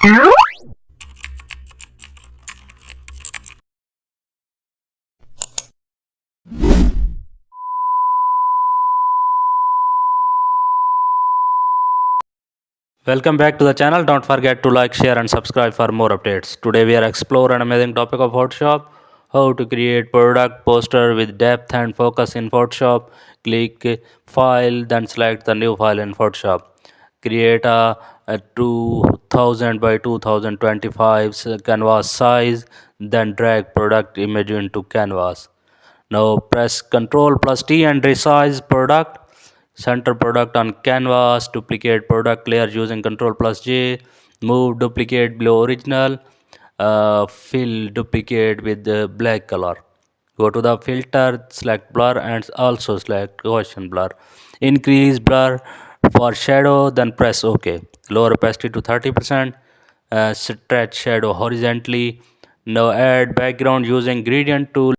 Welcome back to the channel. Don't forget to like, share and subscribe for more updates. Today we are exploring an amazing topic of Photoshop. How to create product poster with depth and focus in Photoshop. Click file, then select the new file in Photoshop. Create a 2000 by 2025 canvas size, then drag product image into canvas. Now press Ctrl plus T and resize product. Center product on canvas. Duplicate product layer using Ctrl plus J. Move duplicate below original. Fill duplicate with the black color. Go to the filter, select blur and also select Gaussian blur. Increase blur for shadow, then press OK. Lower opacity to 30%. Stretch shadow horizontally. Now add background using gradient tool.